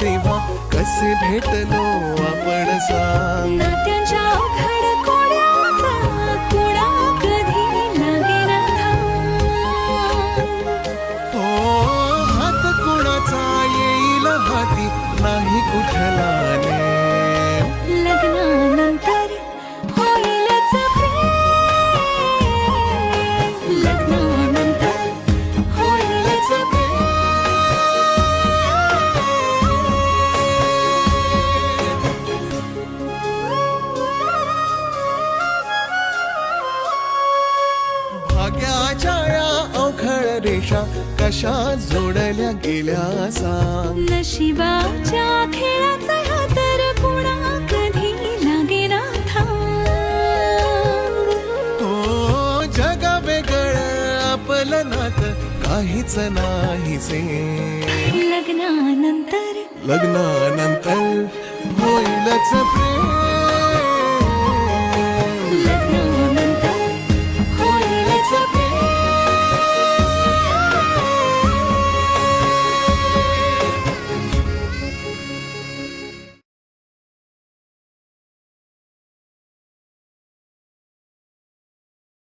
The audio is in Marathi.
तेव्हा कसे भेटलो आपण सांग. नात्यांच्या अवघड कोड्याचा कुणा कधी लागेना थांब. हो हात कुणाचा येईल हाती नाही कुठला नेम. लग्नानंतर होईलच प्रेम. लग्नानंतर होईलच प्रेम. भाग्याच्या या अवघड रेषा कशा जोडल्या गेल्या सांग. नशिबाच्या खेळाचा हा तर कुणा कधी लागेना थांब. हो जग वेगळं आपलं नातं काहीच नाही से. लग्नानंतर लग्नानंतर होईलच प्रेम.